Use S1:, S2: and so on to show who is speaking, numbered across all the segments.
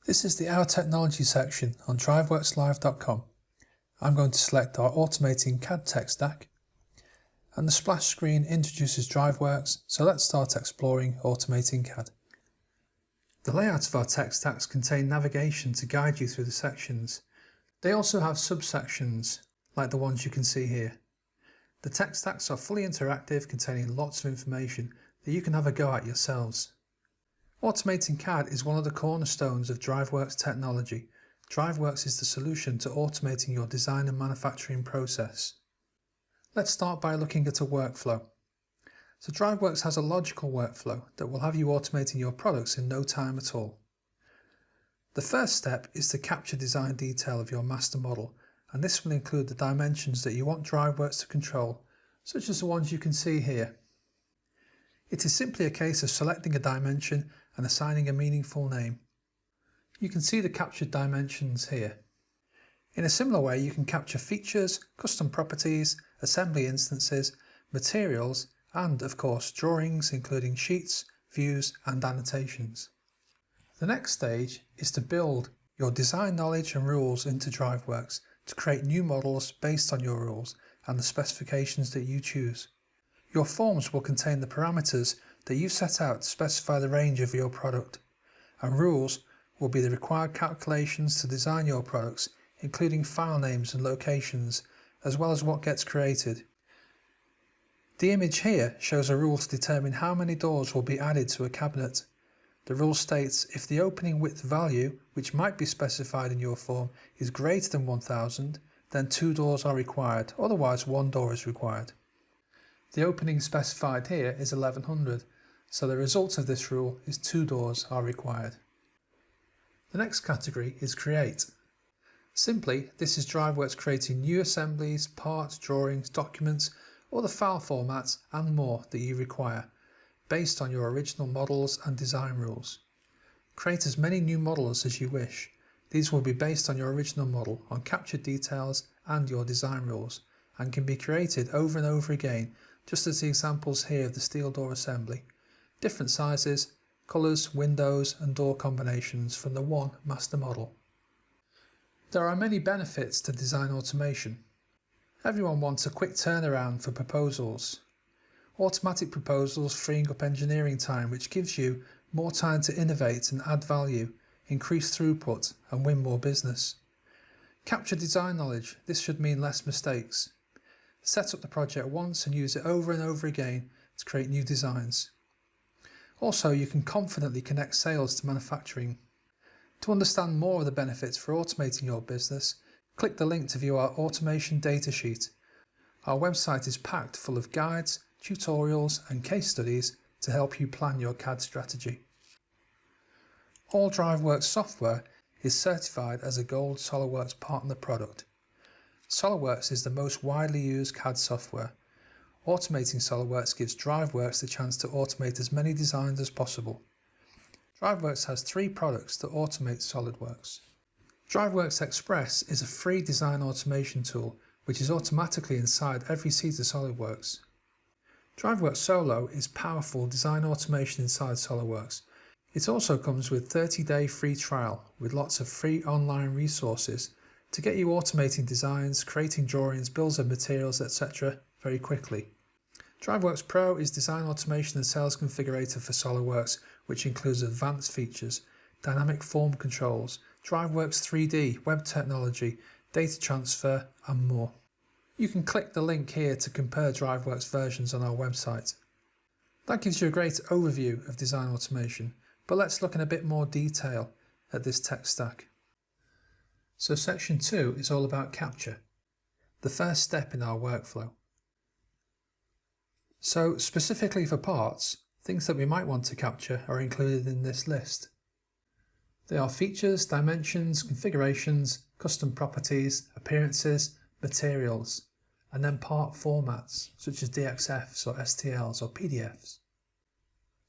S1: This is the Our Technology section on DriveWorksLive.com. I'm going to select our Automating CAD tech stack, and the splash screen introduces DriveWorks, so let's start exploring Automating CAD. The layout of our tech stacks contain navigation to guide you through the sections. They also have subsections, like the ones you can see here. The tech stacks are fully interactive, containing lots of information that you can have a go at yourselves. Automating CAD is one of the cornerstones of DriveWorks technology. DriveWorks is the solution to automating your design and manufacturing process. Let's start by looking at a workflow. So DriveWorks has a logical workflow that will have you automating your products in no time at all. The first step is to capture design detail of your master model, and this will include the dimensions that you want DriveWorks to control, such as the ones you can see here. It is simply a case of selecting a dimension and assigning a meaningful name. You can see the captured dimensions here. In a similar way, you can capture features, custom properties, assembly instances, materials, and of course drawings including sheets, views and annotations. The next stage is to build your design knowledge and rules into DriveWorks to create new models based on your rules and the specifications that you choose. Your forms will contain the parameters that you set out to specify the range of your product, and rules will be the required calculations to design your products, including file names and locations, as well as what gets created. The image here shows a rule to determine how many doors will be added to a cabinet. The rule states if the opening width value, which might be specified in your form, is greater than 1000, then 2 doors are required, otherwise 1 door is required. The opening specified here is 1100, so the result of this rule is 2 doors are required. The next category is Create. Simply, this is DriveWorks creating new assemblies, parts, drawings, documents, other file formats and more that you require, based on your original models and design rules. Create as many new models as you wish. These will be based on your original model, on captured details and your design rules, and can be created over and over again, just as the examples here of the steel door assembly. Different sizes, colours, windows and door combinations from the one master model. There are many benefits to design automation. Everyone wants a quick turnaround for proposals. Automatic proposals freeing up engineering time, which gives you more time to innovate and add value, increase throughput and win more business. Capture design knowledge. This should mean less mistakes. Set up the project once and use it over and over again to create new designs. Also, you can confidently connect sales to manufacturing. To understand more of the benefits for automating your business, click the link to view our automation datasheet. Our website is packed full of guides, tutorials and case studies to help you plan your CAD strategy. All DriveWorks software is certified as a Gold SOLIDWORKS Partner product. SOLIDWORKS is the most widely used CAD software. Automating SOLIDWORKS gives DriveWorks the chance to automate as many designs as possible. DriveWorks has 3 products that automate SOLIDWORKS. DriveWorks Express is a free design automation tool which is automatically inside every seat of SOLIDWORKS. DriveWorks Solo is powerful design automation inside SOLIDWORKS. It also comes with 30-day free trial with lots of free online resources to get you automating designs, creating drawings, bills of materials, etc. very quickly. DriveWorks Pro is design automation and sales configurator for SOLIDWORKS, which includes advanced features, dynamic form controls, DriveWorks 3D, web technology, data transfer and more. You can click the link here to compare DriveWorks versions on our website. That gives you a great overview of design automation, but let's look in a bit more detail at this tech stack. So section 2 is all about capture, the first step in our workflow. So specifically for parts, things that we might want to capture are included in this list. They are features, dimensions, configurations, custom properties, appearances, materials, and then part formats such as DXFs or STLs or PDFs.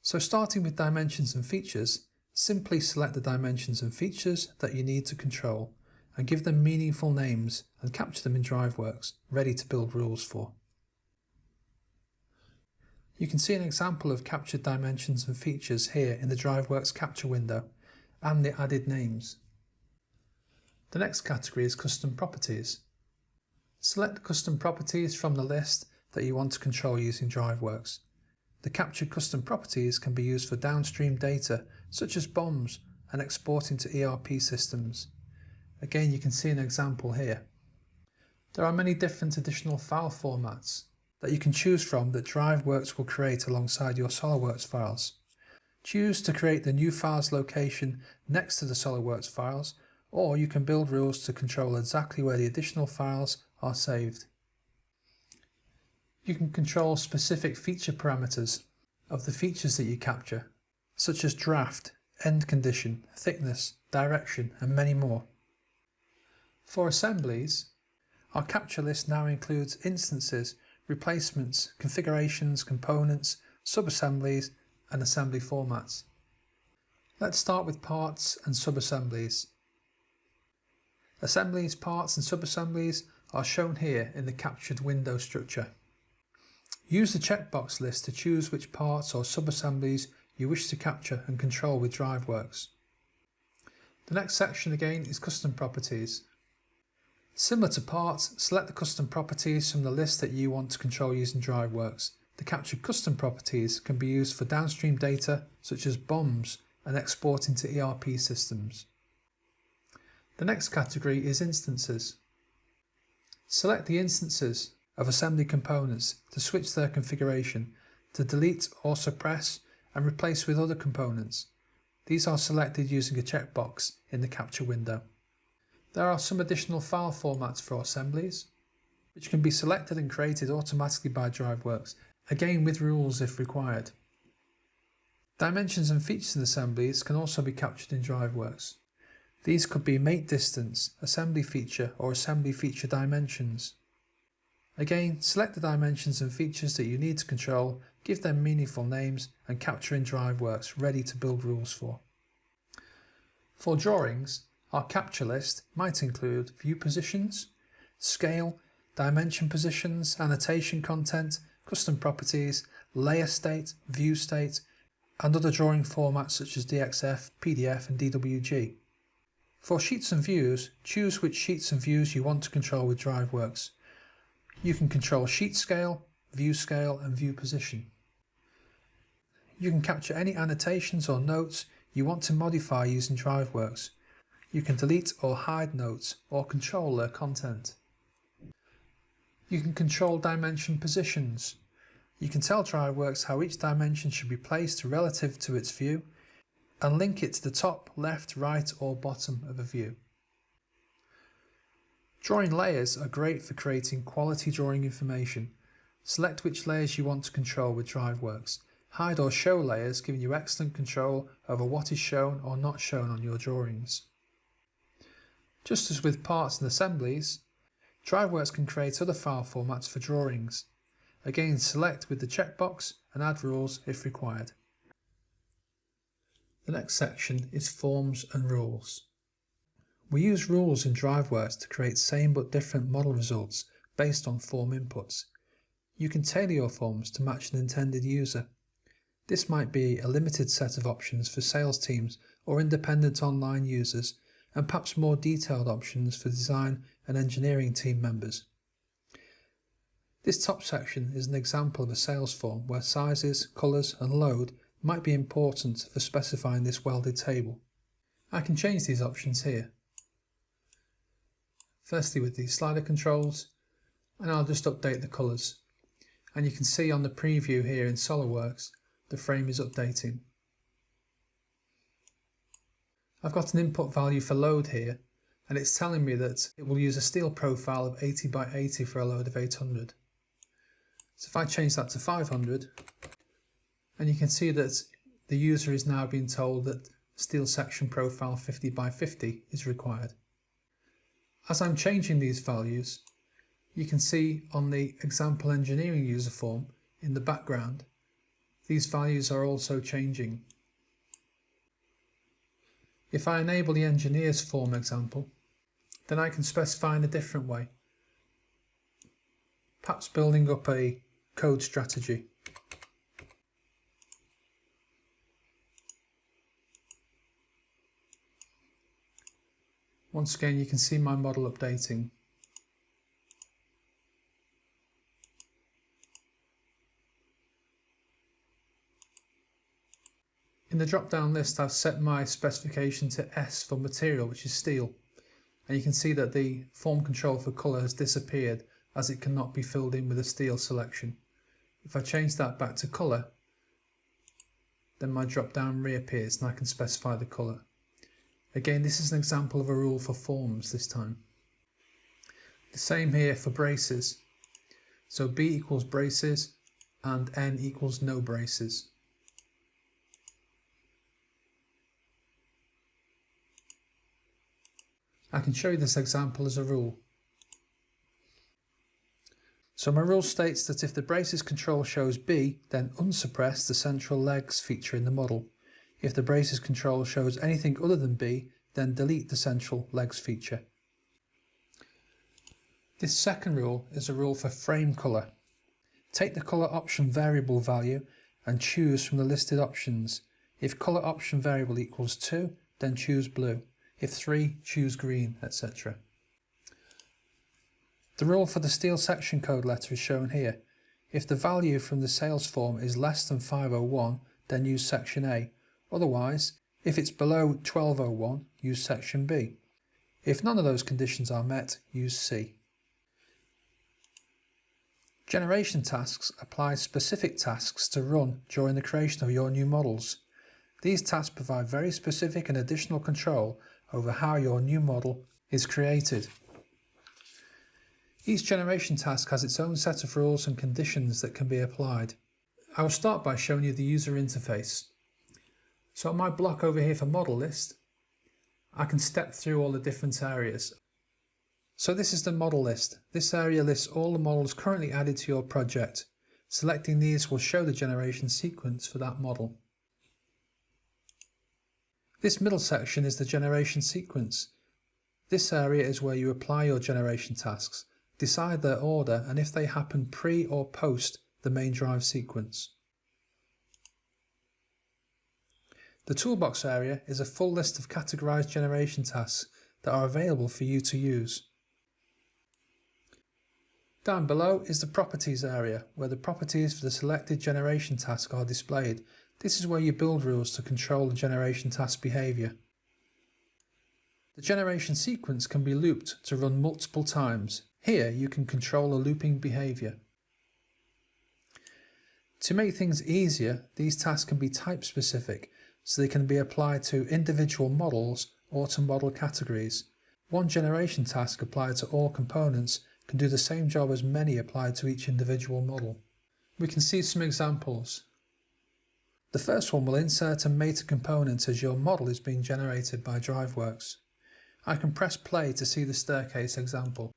S1: So starting with dimensions and features, simply select the dimensions and features that you need to control and give them meaningful names and capture them in DriveWorks, ready to build rules for. You can see an example of captured dimensions and features here in the DriveWorks capture window, and the added names. The next category is custom properties. Select custom properties from the list that you want to control using DriveWorks. The captured custom properties can be used for downstream data such as BOMs and exporting to ERP systems. Again, you can see an example here. There are many different additional file formats that you can choose from that DriveWorks will create alongside your SOLIDWORKS files. Choose to create the new files location next to the SOLIDWORKS files, or you can build rules to control exactly where the additional files are saved. You can control specific feature parameters of the features that you capture, such as draft, end condition, thickness, direction, and many more. For assemblies, our capture list now includes instances, replacements, configurations, components, subassemblies, and assembly formats. Let's start with parts and subassemblies. Assemblies, parts, and subassemblies are shown here in the captured window structure. Use the checkbox list to choose which parts or subassemblies you wish to capture and control with DriveWorks. The next section again is custom properties. Similar to parts, select the custom properties from the list that you want to control using DriveWorks. The captured custom properties can be used for downstream data such as BOMs and exporting to ERP systems. The next category is instances. Select the instances of assembly components to switch their configuration, to delete or suppress and replace with other components. These are selected using a checkbox in the capture window. There are some additional file formats for assemblies, which can be selected and created automatically by DriveWorks, again with rules if required. Dimensions and features in assemblies can also be captured in DriveWorks. These could be mate distance, assembly feature, or assembly feature dimensions. Again, select the dimensions and features that you need to control, give them meaningful names, and capture in DriveWorks ready to build rules for. For drawings, our capture list might include view positions, scale, dimension positions, annotation content, custom properties, layer state, view state, and other drawing formats such as DXF, PDF, and DWG. For sheets and views, choose which sheets and views you want to control with DriveWorks. You can control sheet scale, and view position. You can capture any annotations or notes you want to modify using DriveWorks. You can delete or hide notes or control their content. You can control dimension positions. You can tell DriveWorks how each dimension should be placed relative to its view and link it to the top, left, right or bottom of a view. Drawing layers are great for creating quality drawing information. Select which layers you want to control with DriveWorks. Hide or show layers, giving you excellent control over what is shown or not shown on your drawings. Just as with parts and assemblies, DriveWorks can create other file formats for drawings. Again, select with the checkbox and add rules if required. The next section is forms and rules. We use rules in DriveWorks to create same but different model results based on form inputs. You can tailor your forms to match an intended user. This might be a limited set of options for sales teams or independent online users, and perhaps more detailed options for design and engineering team members. This top section is an example of a sales form where sizes, colours and load might be important for specifying this welded table. I can change these options here. Firstly with the slider controls, and I'll just update the colours. And you can see on the preview here in SOLIDWORKS the frame is updating. I've got an input value for load here, and it's telling me that it will use a steel profile of 80 by 80 for a load of 800. So if I change that to 500, and you can see that the user is now being told that steel section profile 50 by 50 is required. As I'm changing these values, you can see on the example engineering user form in the background, these values are also changing. If I enable the engineer's form example, then I can specify in a different way, perhaps building up a code strategy. Once again, you can see my model updating. In the drop-down list, I've set my specification to S for material, which is steel. And you can see that the form control for colour has disappeared as it cannot be filled in with a steel selection. If I change that back to colour, then my drop-down reappears and I can specify the colour. Again, this is an example of a rule for forms this time. The same here for braces. So B equals braces and N equals no braces. I can show you this example as a rule. So my rule states that if the braces control shows B, then unsuppress the central legs feature in the model. If the braces control shows anything other than B, then delete the central legs feature. This second rule is a rule for frame colour. Take the colour option variable value and choose from the listed options. If colour option variable equals 2, then choose blue. If 3, choose green, etc. The rule for the steel section code letter is shown here. If the value from the sales form is less than 501, then use section A. Otherwise, if it's below 1201, use section B. If none of those conditions are met, use C. Generation tasks apply specific tasks to run during the creation of your new models. These tasks provide very specific and additional control over how your new model is created. Each generation task has its own set of rules and conditions that can be applied. I will start by showing you the user interface. So on my block over here for model list, I can step through all the different areas. So this is the model list. This area lists all the models currently added to your project. Selecting these will show the generation sequence for that model. This middle section is the generation sequence. This area is where you apply your generation tasks, decide their order and if they happen pre or post the main drive sequence. The Toolbox area is a full list of categorized generation tasks that are available for you to use. Down below is the Properties area, where the properties for the selected generation task are displayed. This is where you build rules to control the generation task behavior. The generation sequence can be looped to run multiple times. Here you can control a looping behavior. To make things easier, these tasks can be type specific, so they can be applied to individual models or to model categories. One generation task applied to all components can do the same job as many applied to each individual model. We can see some examples. The first one will insert and mate a component as your model is being generated by DriveWorks. I can press play to see the staircase example.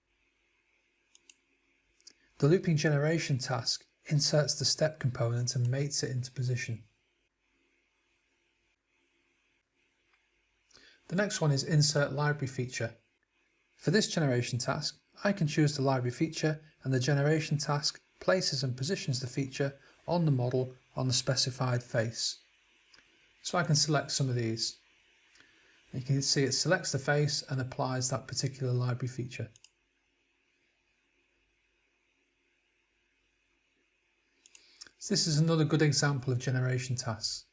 S1: The looping generation task inserts the step component and mates it into position. The next one is insert library feature. For this generation task, I can choose the library feature and the generation task places and positions the feature on the model on the specified face. So I can select some of these. You can see it selects the face and applies that particular library feature. So this is another good example of generation tasks.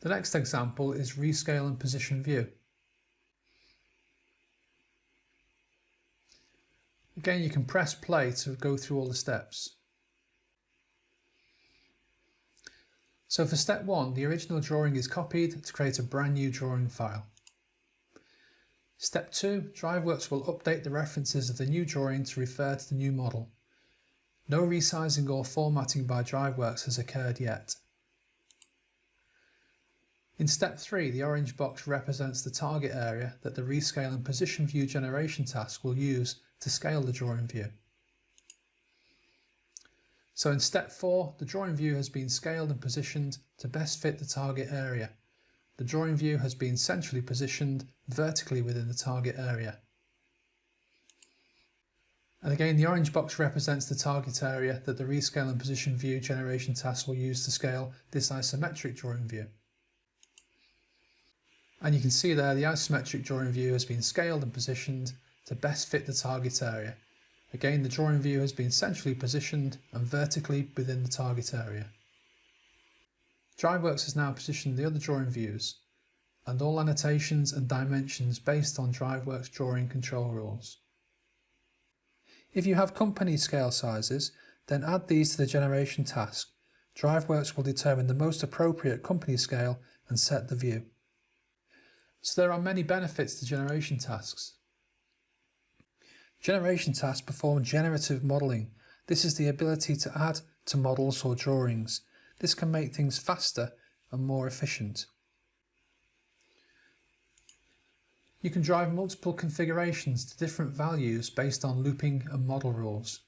S1: The next example is Rescale and Position View. Again, you can press play to go through all the steps. So for step 1, the original drawing is copied to create a brand new drawing file. Step 2, DriveWorks will update the references of the new drawing to refer to the new model. No resizing or formatting by DriveWorks has occurred yet. In step 3, the orange box represents the target area that the Rescale and Position View generation task will use to scale the drawing view. So in step 4, the drawing view has been scaled and positioned to best fit the target area. The drawing view has been centrally positioned vertically within the target area. And again, the orange box represents the target area that the Rescale and Position View generation task will use to scale this isometric drawing view. And you can see there the isometric drawing view has been scaled and positioned to best fit the target area. Again, the drawing view has been centrally positioned and vertically within the target area. DriveWorks has now positioned the other drawing views and all annotations and dimensions based on DriveWorks drawing control rules. If you have company scale sizes, then add these to the generation task. DriveWorks will determine the most appropriate company scale and set the view. So there are many benefits to generation tasks. Generation tasks perform generative modeling. This is the ability to add to models or drawings. This can make things faster and more efficient. You can drive multiple configurations to different values based on looping and model rules.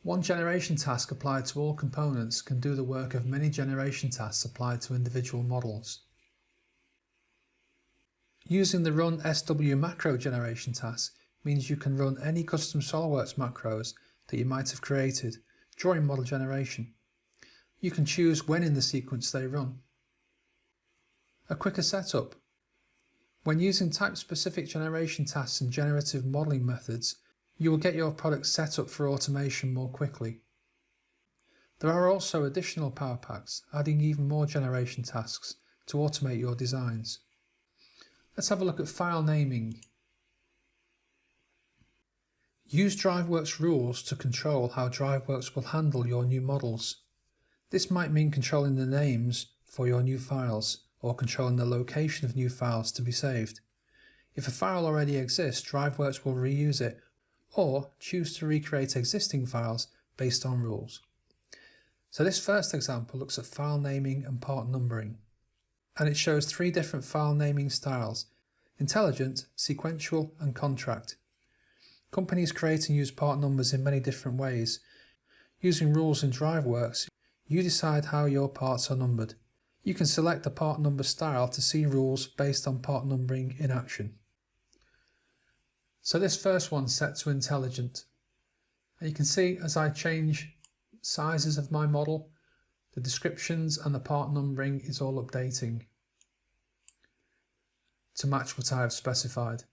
S1: One generation task applied to all components can do the work of many generation tasks applied to individual models. Using the run SW macro generation task means you can run any custom SOLIDWORKS macros that you might have created during model generation. You can choose when in the sequence they run. A quicker setup. When using type-specific generation tasks and generative modeling methods, you will get your product set up for automation more quickly. There are also additional power packs, adding even more generation tasks to automate your designs. Let's have a look at file naming. Use DriveWorks rules to control how DriveWorks will handle your new models. This might mean controlling the names for your new files or controlling the location of new files to be saved. If a file already exists, DriveWorks will reuse it or choose to recreate existing files based on rules. So this first example looks at file naming and part numbering, and it shows three different file naming styles: intelligent, sequential and contract. Companies create and use part numbers in many different ways. Using rules in DriveWorks, you decide how your parts are numbered. You can select a part number style to see rules based on part numbering in action. So this first one's set to intelligent. And you can see as I change sizes of my model, the descriptions and the part numbering is all updating to match what I have specified.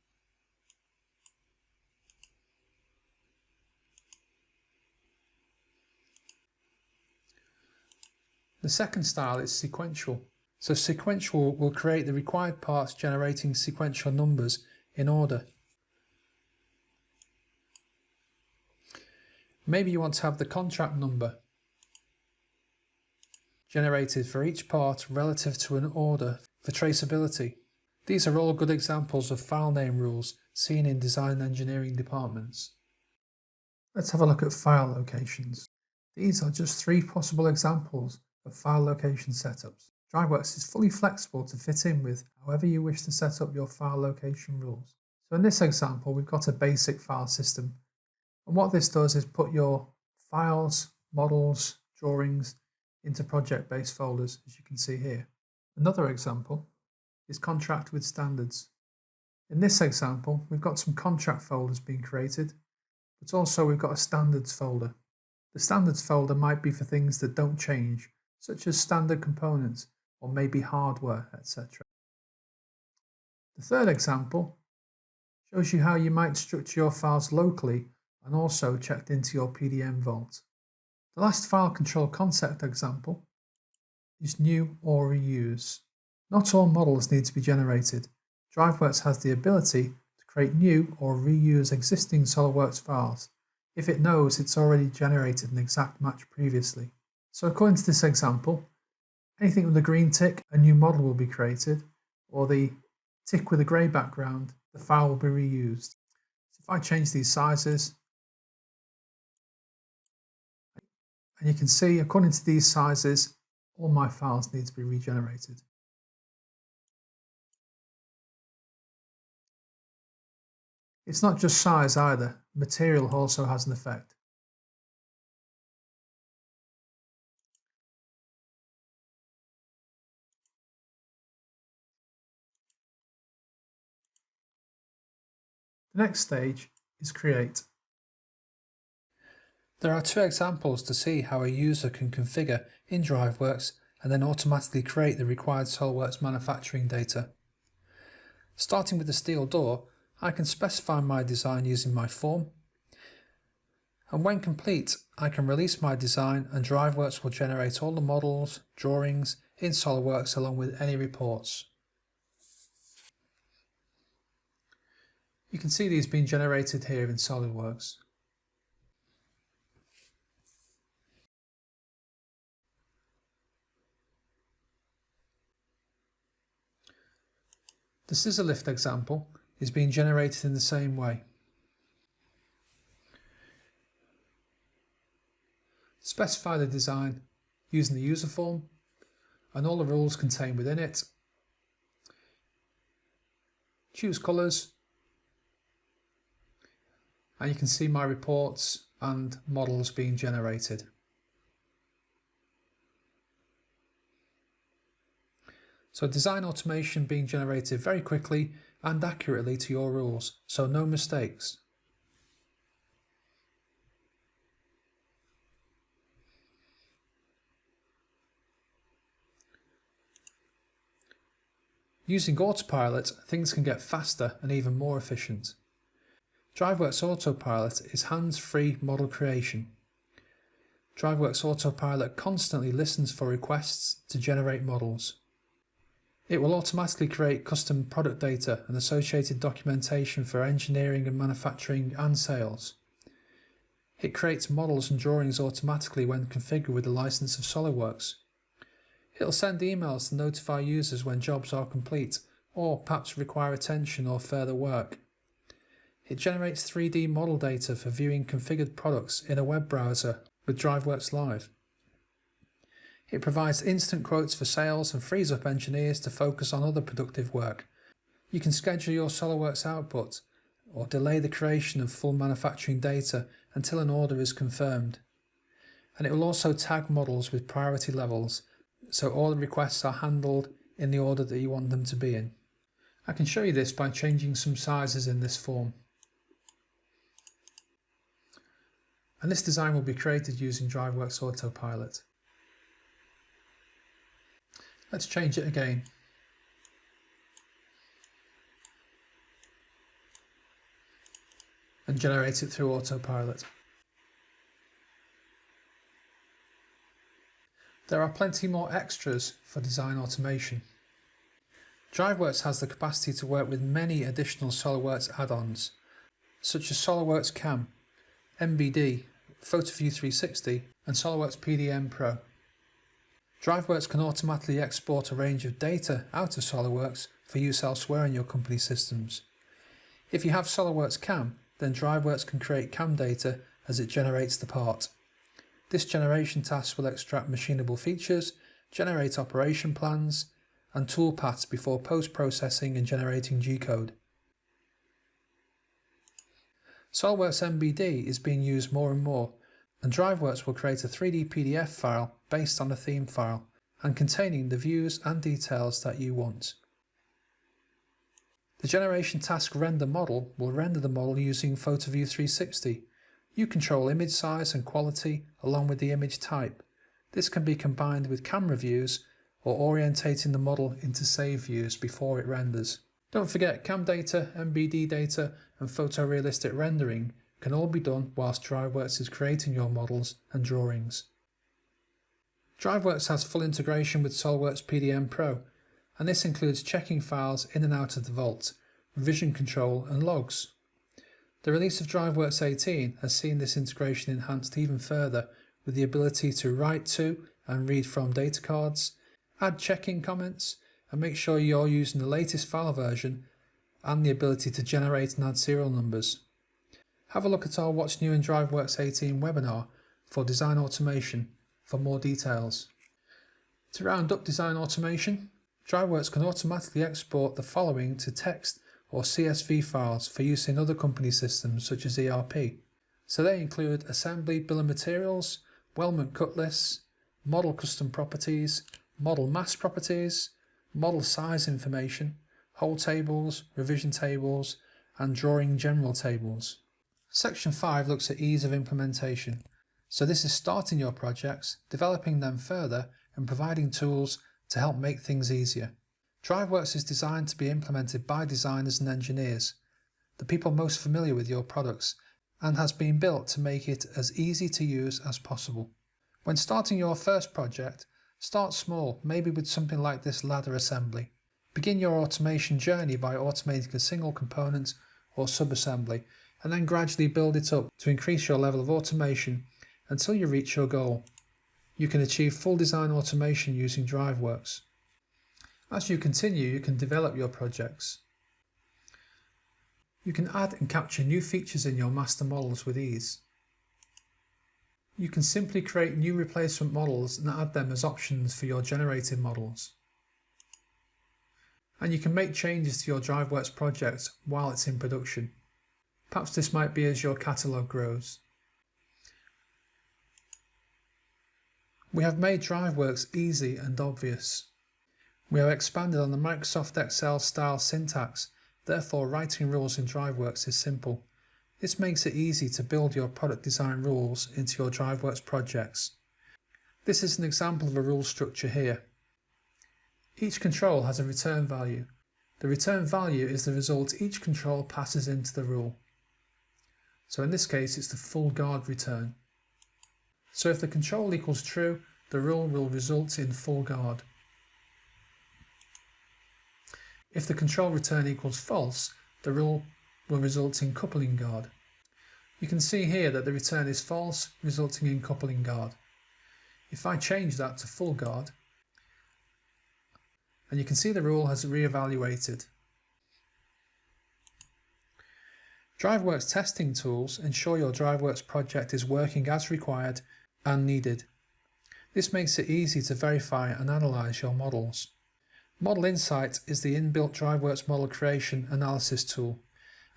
S1: The second style is sequential. So sequential will create the required parts generating sequential numbers in order. Maybe you want to have the contract number generated for each part relative to an order for traceability. These are all good examples of file name rules seen in design engineering departments. Let's have a look at file locations. These are just three possible examples of file location setups. DriveWorks is fully flexible to fit in with however you wish to set up your file location rules. So in this example, we've got a basic file system. And what this does is put your files, models, drawings into project-based folders, as you can see here. Another example is contract with standards. In this example, we've got some contract folders being created, but also we've got a standards folder. The standards folder might be for things that don't change, such as standard components or maybe hardware, etc. The third example shows you how you might structure your files locally and also checked into your PDM vault. The last file control concept example is new or reuse. Not all models need to be generated. DriveWorks has the ability to create new or reuse existing SOLIDWORKS files if it knows it's already generated an exact match previously. So according to this example, anything with a green tick, a new model will be created, or the tick with a grey background, the file will be reused. So if I change these sizes, and you can see, according to these sizes, all my files need to be regenerated. It's not just size either, material also has an effect. The next stage is create. There are two examples to see how a user can configure in DriveWorks and then automatically create the required SOLIDWORKS manufacturing data. Starting with the steel door, I can specify my design using my form, and when complete I can release my design and DriveWorks will generate all the models, drawings in SOLIDWORKS along with any reports. You can see these being generated here in SOLIDWORKS. The scissor lift example is being generated in the same way. Specify the design using the user form and all the rules contained within it. Choose colours, and you can see my reports and models being generated. So design automation being generated very quickly and accurately to your rules, so no mistakes. Using Autopilot, things can get faster and even more efficient. DriveWorks Autopilot is hands-free model creation. DriveWorks Autopilot constantly listens for requests to generate models. It will automatically create custom product data and associated documentation for engineering and manufacturing and sales. It creates models and drawings automatically when configured with the license of SOLIDWORKS. It will send emails to notify users when jobs are complete or perhaps require attention or further work. It generates 3D model data for viewing configured products in a web browser with DriveWorks Live. It provides instant quotes for sales and frees up engineers to focus on other productive work. You can schedule your SOLIDWORKS output or delay the creation of full manufacturing data until an order is confirmed. And it will also tag models with priority levels, so all the requests are handled in the order that you want them to be in. I can show you this by changing some sizes in this form. And this design will be created using DriveWorks Autopilot. Let's change it again. And generate it through Autopilot. There are plenty more extras for design automation. DriveWorks has the capacity to work with many additional SOLIDWORKS add-ons, such as SOLIDWORKS CAM, MBD, PhotoView 360 and SOLIDWORKS PDM Pro. DriveWorks can automatically export a range of data out of SOLIDWORKS for use elsewhere in your company systems. If you have SOLIDWORKS CAM, then DriveWorks can create CAM data as it generates the part. This generation task will extract machinable features, generate operation plans, and toolpaths before post-processing and generating G-code. SOLIDWORKS MBD is being used more and more, and DriveWorks will create a 3D PDF file based on a theme file and containing the views and details that you want. The generation task render model will render the model using PhotoView 360. You control image size and quality along with the image type. This can be combined with camera views or orientating the model into save views before it renders. Don't forget, CAM data, MBD data and photorealistic rendering can all be done whilst DriveWorks is creating your models and drawings. DriveWorks has full integration with SOLIDWORKS PDM Pro, and this includes checking files in and out of the vault, revision control and logs. The release of DriveWorks 18 has seen this integration enhanced even further with the ability to write to and read from data cards, add check-in comments, and make sure you're using the latest file version and the ability to generate and add serial numbers. Have a look at our What's New in DriveWorks 18 webinar for design automation for more details. To round up design automation, DriveWorks can automatically export the following to text or CSV files for use in other company systems such as ERP. So they include assembly bill of materials, weldment cut lists, model custom properties, model mass properties, model size information, hole tables, revision tables, and drawing general tables. Section 5 looks at ease of implementation. So this is starting your projects, developing them further, and providing tools to help make things easier. DriveWorks is designed to be implemented by designers and engineers, the people most familiar with your products, and has been built to make it as easy to use as possible. When starting your first project, start small, maybe with something like this ladder assembly. Begin your automation journey by automating a single component or subassembly, and then gradually build it up to increase your level of automation until you reach your goal. You can achieve full design automation using DriveWorks. As you continue, you can develop your projects. You can add and capture new features in your master models with ease. You can simply create new replacement models and add them as options for your generated models. And you can make changes to your DriveWorks project while it's in production. Perhaps this might be as your catalogue grows. We have made DriveWorks easy and obvious. We have expanded on the Microsoft Excel style syntax, therefore writing rules in DriveWorks is simple. This makes it easy to build your product design rules into your DriveWorks projects. This is an example of a rule structure here. Each control has a return value. The return value is the result each control passes into the rule. So in this case it's the full guard return. So if the control equals true, the rule will result in full guard. If the control return equals false, the rule will result in coupling guard. You can see here that the return is false, resulting in coupling guard. If I change that to full guard, and you can see the rule has re-evaluated. DriveWorks testing tools ensure your DriveWorks project is working as required and needed. This makes it easy to verify and analyze your models. Model Insight is the inbuilt DriveWorks model creation analysis tool,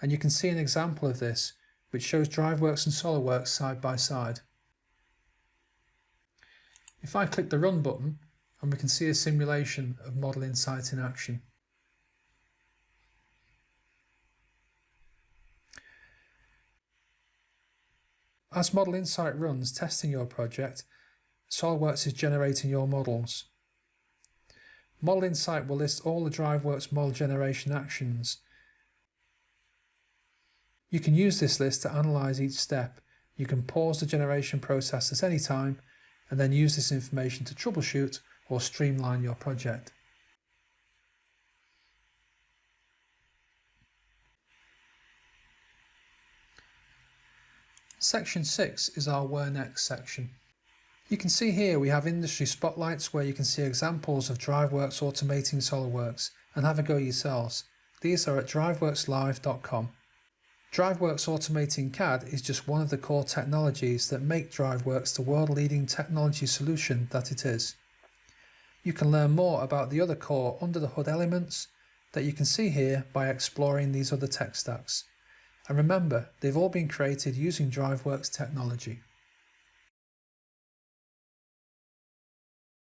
S1: and you can see an example of this, which shows DriveWorks and SOLIDWORKS side by side. If I click the Run button, and we can see a simulation of Model Insight in action. As Model Insight runs testing your project, SOLIDWORKS is generating your models. Model Insight will list all the DriveWorks model generation actions. You can use this list to analyze each step. You can pause the generation process at any time and then use this information to troubleshoot or streamline your project. Section 6 is our Where Next section. You can see here we have industry spotlights where you can see examples of DriveWorks automating SOLIDWORKS and have a go yourselves. These are at DriveWorksLive.com. DriveWorks automating CAD is just one of the core technologies that make DriveWorks the world-leading technology solution that it is. You can learn more about the other core under-the-hood elements that you can see here by exploring these other tech stacks. And remember, they've all been created using DriveWorks technology.